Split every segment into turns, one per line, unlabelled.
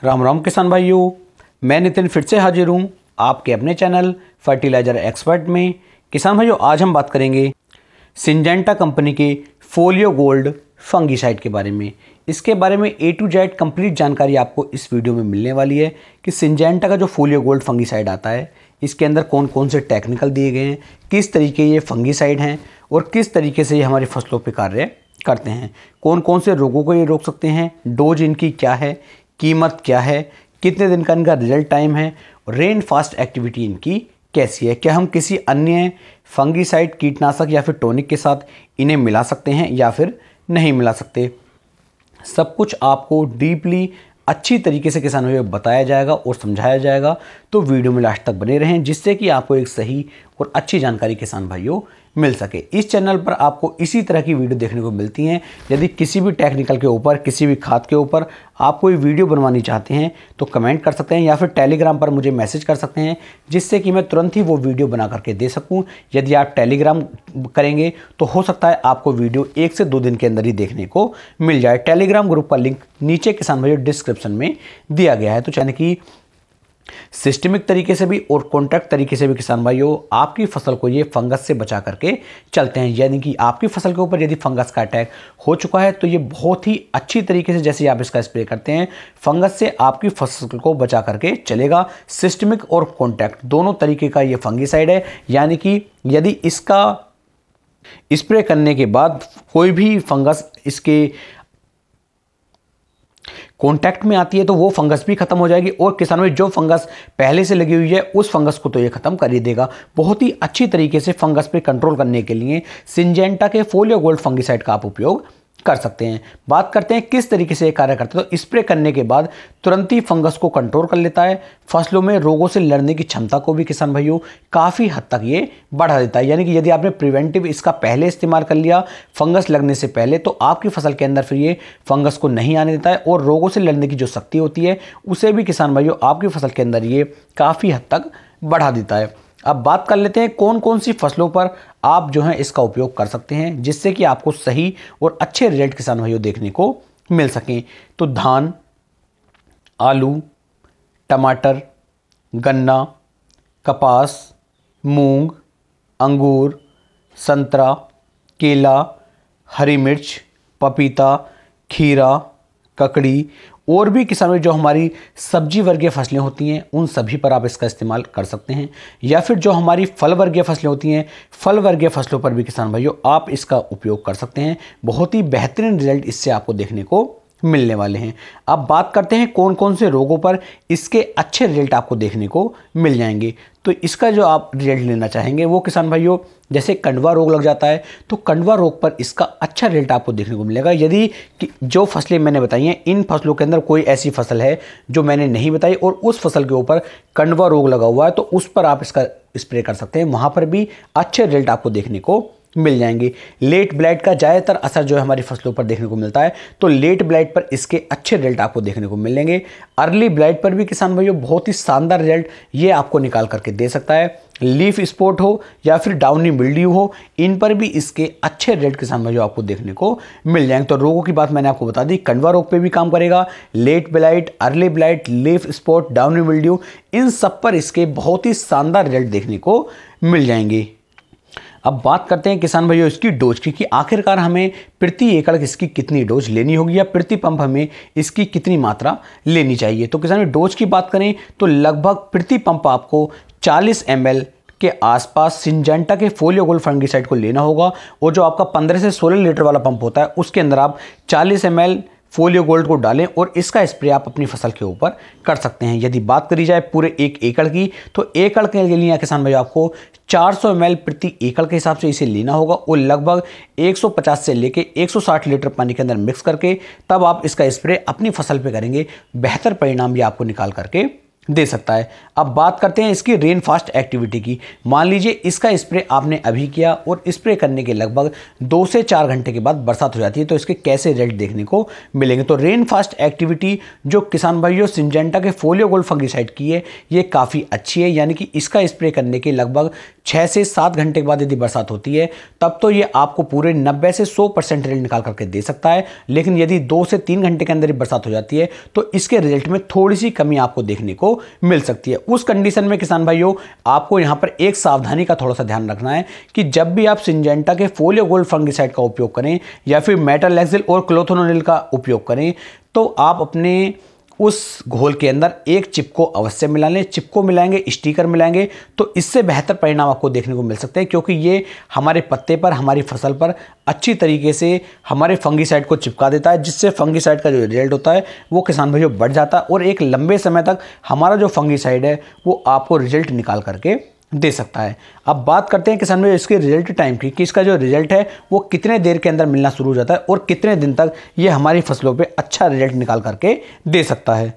राम राम किसान भाइयों, मैं नितिन फिर से हाजिर हूँ आपके अपने चैनल फर्टिलाइजर एक्सपर्ट में। किसान भाइयों, आज हम बात करेंगे सिंजेंटा कंपनी के फोलियो गोल्ड फंगीसाइड के बारे में। इसके बारे में A to Z कंप्लीट जानकारी आपको इस वीडियो में मिलने वाली है कि सिंजेंटा का जो फोलियो गोल्ड फंगीसाइड आता है, इसके अंदर कौन कौन से टेक्निकल दिए गए हैं, किस तरीके ये फंगीसाइड हैं और किस तरीके से ये हमारी फसलों पर कार्य करते हैं, कौन कौन से रोगों को ये रोक सकते हैं, डोज इनकी क्या है, कीमत क्या है, कितने दिन का इनका रिजल्ट टाइम है और रेन फास्ट एक्टिविटी इनकी कैसी है, क्या हम किसी अन्य फंगीसाइड कीटनाशक या फिर टॉनिक के साथ इन्हें मिला सकते हैं या फिर नहीं मिला सकते। सब कुछ आपको डीपली अच्छी तरीके से किसानों को बताया जाएगा और समझाया जाएगा। तो वीडियो में लास्ट तक बने रहें, जिससे कि आपको एक सही और अच्छी जानकारी किसान भाइयों मिल सके। इस चैनल पर आपको इसी तरह की वीडियो देखने को मिलती हैं। यदि किसी भी टेक्निकल के ऊपर, किसी भी खाद के ऊपर आप कोई वीडियो बनवानी चाहते हैं तो कमेंट कर सकते हैं या फिर टेलीग्राम पर मुझे मैसेज कर सकते हैं, जिससे कि मैं तुरंत ही वो वीडियो बना करके दे सकूं। यदि आप टेलीग्राम करेंगे तो हो सकता है आपको वीडियो 1 से 2 दिन के अंदर ही देखने को मिल जाए। टेलीग्राम ग्रुप का लिंक नीचे किसान भाइयों डिस्क्रिप्शन में दिया गया है। तो यानी कि सिस्टमिक तरीके से भी और कॉन्ट्रैक्ट तरीके से भी किसान भाइयों आपकी फसल को ये फंगस से बचा करके चलते हैं। यानी कि आपकी फसल के ऊपर यदि फंगस का अटैक हो चुका है तो ये बहुत ही अच्छी तरीके से, जैसे आप इसका स्प्रे करते हैं, फंगस से आपकी फसल को बचा करके चलेगा। सिस्टमिक और कॉन्ट्रैक्ट दोनों तरीके का ये फंगीसाइड है। यानी कि यदि इसका स्प्रे करने के बाद कोई भी फंगस इसके कॉन्टैक्ट में आती है तो वो फंगस भी खत्म हो जाएगी और किसानों में जो फंगस पहले से लगी हुई है उस फंगस को तो ये खत्म कर ही देगा। बहुत ही अच्छी तरीके से फंगस पे कंट्रोल करने के लिए सिंजेंटा के फोलियो गोल्ड फंगीसाइड का आप उपयोग कर सकते हैं। बात करते हैं किस तरीके से ये कार्य करता है। तो स्प्रे करने के बाद तुरंत ही फंगस को कंट्रोल कर लेता है। फसलों में रोगों से लड़ने की क्षमता को भी किसान भाइयों काफ़ी हद तक ये बढ़ा देता है। यानी कि यदि आपने प्रिवेंटिव इसका पहले इस्तेमाल कर लिया फंगस लगने से पहले, तो आपकी फसल के अंदर फिर ये फंगस को नहीं आने देता है और रोगों से लड़ने की जो शक्ति होती है उसे भी किसान भाइयों आपकी फसल के अंदर ये काफ़ी हद तक बढ़ा देता है। अब बात कर लेते हैं कौन कौन सी फसलों पर आप जो है इसका उपयोग कर सकते हैं, जिससे कि आपको सही और अच्छे रिजल्ट किसान भाइयों देखने को मिल सकें। तो धान, आलू, टमाटर, गन्ना, कपास, मूंग, अंगूर, संतरा, केला, हरी मिर्च, पपीता, खीरा, ककड़ी और भी किसानों जो हमारी सब्जी वर्गीय फसलें होती हैं उन सभी पर आप इसका इस्तेमाल कर सकते हैं। या फिर जो हमारी फल वर्गीय फसलें होती हैं, फल वर्गीय फसलों पर भी किसान भाइयों आप इसका उपयोग कर सकते हैं। बहुत ही बेहतरीन रिजल्ट इससे आपको देखने को मिलने वाले हैं। अब बात करते हैं कौन कौन से रोगों पर इसके अच्छे रिजल्ट आपको देखने को मिल जाएंगे। तो इसका जो आप रिजल्ट लेना चाहेंगे वो किसान भाइयों, जैसे कंडवा रोग लग जाता है तो कंडवा रोग पर इसका अच्छा रिजल्ट आपको देखने को मिलेगा। यदि कि जो फसलें मैंने बताई हैं इन फसलों के अंदर कोई ऐसी फसल है जो मैंने नहीं बताई और उस फसल के ऊपर कंडवा रोग लगा हुआ है तो उस पर आप इसका स्प्रे कर सकते हैं। वहाँ पर भी अच्छे रिजल्ट आपको देखने को मिल जाएंगे। लेट ब्लाइट का ज़्यादातर असर जो है हमारी फसलों पर देखने को मिलता है, तो लेट ब्लाइट पर इसके अच्छे रिजल्ट आपको देखने को मिलेंगे। अर्ली ब्लाइट पर भी किसान भाइयों बहुत ही शानदार रिजल्ट ये आपको निकाल करके दे सकता है। लीफ स्पॉट हो या फिर डाउनी मिल्ड्यू हो, इन पर भी इसके अच्छे रिजल्ट किसान भाइयों आपको देखने को मिल जाएंगे। तो रोगों की बात मैंने आपको बता दी, कंडवा रोग पे भी काम करेगा, late blight, early blight, leaf spot, downy mildew, इन सब पर इसके बहुत ही शानदार रिजल्ट देखने को मिल जाएंगे। अब बात करते हैं किसान भाइयों इसकी डोज की, कि आखिरकार हमें प्रति एकड़ इसकी कितनी डोज लेनी होगी या प्रति पंप हमें इसकी कितनी मात्रा लेनी चाहिए। तो किसान भाई डोज की बात करें तो लगभग प्रति पंप आपको 40 ml के आसपास सिंजेंटा के फोलियो गोल्ड फंगीसाइड को लेना होगा। और जो आपका 15 से 16 लीटर वाला पंप होता है उसके अंदर आप 40 ml फोलियो गोल्ड को डालें और इसका स्प्रे आप अपनी फसल के ऊपर कर सकते हैं। यदि बात करी जाए पूरे 1 एकड़ की तो 1 एकड़ के लिए किसान भाई आपको 400 ml प्रति एकड़ के हिसाब से इसे लेना होगा और लगभग 150 से लेके 160 लीटर पानी के अंदर मिक्स करके तब आप इसका स्प्रे अपनी फसल पे करेंगे। बेहतर परिणाम भी आपको निकाल करके दे सकता है। अब बात करते हैं इसकी रेन फास्ट एक्टिविटी की। मान लीजिए इसका स्प्रे आपने अभी किया और स्प्रे करने के लगभग 2 से 4 घंटे के बाद बरसात हो जाती है, तो इसके कैसे रिजल्ट देखने को मिलेंगे। तो रेन फास्ट एक्टिविटी जो किसान भाइयों सिंजेंटा के फोलियो गोल्ड फंगिसाइड की है, ये काफ़ी अच्छी है। यानी कि इसका स्प्रे करने के लगभग 6 से 7 घंटे के बाद यदि बरसात होती है तब तो ये आपको पूरे 90 से 100% रिजल्ट निकाल करके दे सकता है। लेकिन यदि 2 से 3 घंटे के अंदर ही बरसात हो जाती है तो इसके रिजल्ट में थोड़ी सी कमी आपको देखने को मिल सकती है। उस कंडीशन में किसान भाइयों आपको यहां पर एक सावधानी का थोड़ा सा ध्यान रखना है कि जब भी आप सिंजेंटा के फोलियो गोल्ड फंगिसाइड का उपयोग करें या फिर मेटालेक्सिल और क्लोथोनोनिल का उपयोग करें तो आप अपने उस घोल के अंदर एक चिपको अवश्य मिला लें। चिपको मिलाएंगे, स्टिकर मिलाएंगे तो इससे बेहतर परिणाम आपको देखने को मिल सकते हैं, क्योंकि ये हमारे पत्ते पर, हमारी फसल पर अच्छी तरीके से हमारे फंगिसाइड को चिपका देता है, जिससे फंगिसाइड का जो रिजल्ट होता है वो किसान भाइयों बढ़ जाता है और एक लंबे समय तक हमारा जो फंगिसाइड है वो आपको रिजल्ट निकाल करके दे सकता है। अब बात करते हैं किसान भाई इसके रिजल्ट टाइम की, कि इसका जो रिजल्ट है वो कितने देर के अंदर मिलना शुरू हो जाता है और कितने दिन तक ये हमारी फसलों पे अच्छा रिजल्ट निकाल करके दे सकता है।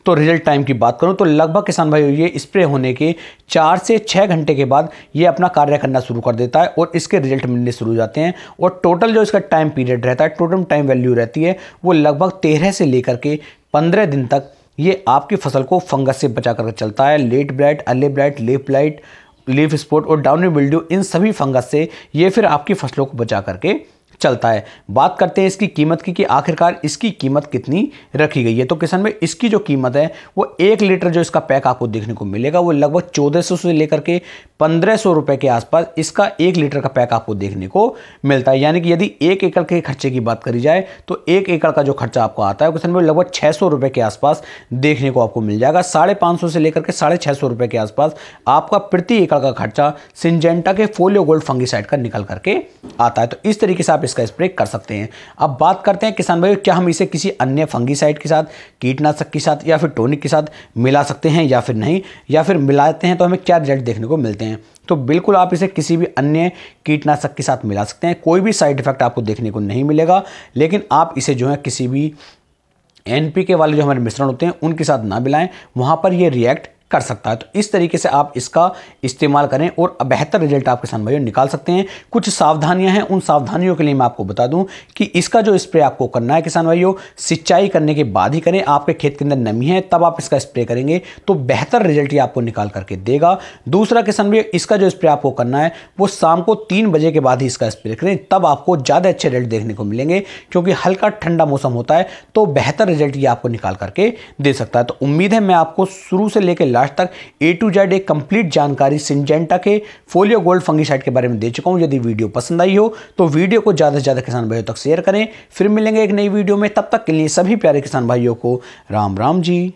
तो रिजल्ट टाइम की बात करूं तो लगभग किसान भाई ये स्प्रे होने के 4 से 6 घंटे के बाद ये अपना कार्य करना शुरू कर देता है और इसके रिजल्ट मिलने शुरू हो जाते हैं। और टोटल जो इसका टाइम पीरियड रहता है, टोटल टाइम वैल्यू रहती है वो लगभग 13 से लेकर के 15 दिन तक ये आपकी फसल को फंगस से बचा करके चलता है। Late blight, early blight, leaf blight, leaf spot और डाउनी मिल्ड्यू, इन सभी फंगस से ये फिर आपकी फसलों को बचा करके चलता है। बात करते हैं इसकी कीमत की कि आखिरकार इसकी कीमत कितनी रखी गई है। तो किसान भाई इसकी जो कीमत है वो 1 लीटर जो इसका पैक आपको देखने को मिलेगा वो लगभग 1400 से लेकर के 1500 रुपए के आसपास इसका 1 लीटर का पैक आपको देखने को मिलता है। यानी कि यदि 1 एकड़ के खर्चे की बात करी जाए तो 1 एकड़ का जो खर्चा आपको आता है किसान भाई लगभग 600 रुपए के आसपास देखने को आपको मिल जाएगा। 550 से लेकर के 650 रुपए के आसपास आपका प्रति एकड़ का खर्चा सिंजेंटा के फोलियो गोल्ड फंगिसाइड का निकल करके आता है। तो इस तरीके से आप इसका स्प्रे कर सकते हैं। अब बात करते हैं किसान भाई क्या हम इसे किसी अन्य फंगिसाइड के साथ, कीटनाशक के साथ या फिर टॉनिक के साथ मिला सकते हैं या फिर नहीं, या फिर मिलाते हैं तो हमें क्या रिजल्ट देखने को मिलते हैं। तो बिल्कुल आप इसे किसी भी अन्य कीटनाशक के साथ मिला सकते हैं, कोई भी साइड इफेक्ट आपको देखने को नहीं मिलेगा। लेकिन आप इसे जो है किसी भी NPK वाले जो हमारे मिश्रण होते हैं उनके साथ ना मिलाएं, वहां पर ये रिएक्ट कर सकता है। तो इस तरीके से आप इसका इस्तेमाल करें और बेहतर रिजल्ट आप किसान भाइयों निकाल सकते हैं। कुछ सावधानियां हैं, उन सावधानियों के लिए मैं आपको बता दूं कि इसका जो स्प्रे आपको करना है किसान भाइयों सिंचाई करने के बाद ही करें। आपके खेत के अंदर नमी है तब आप इसका स्प्रे करेंगे तो बेहतर रिजल्ट ये आपको निकाल करके देगा। दूसरा किसान भाइयों इसका जो स्प्रे आपको करना है वो शाम को 3 बजे के बाद ही इसका स्प्रे करें, तब आपको ज़्यादा अच्छे रिजल्ट देखने को मिलेंगे, क्योंकि हल्का ठंडा मौसम होता है तो बेहतर रिजल्ट ये आपको निकाल करके दे सकता है। तो उम्मीद है मैं आपको शुरू से लेकर लास्ट तक A to Z एक कंप्लीट जानकारी सिंजेंटा के फोलियो गोल्ड फंगिसाइड के बारे में दे चुका हूं। यदि वीडियो पसंद आई हो तो वीडियो को ज़्यादा से ज़्यादा किसान भाइयों तक शेयर करें। फिर मिलेंगे एक नई वीडियो में, तब तक के लिए सभी प्यारे किसान भाइयों को राम राम जी।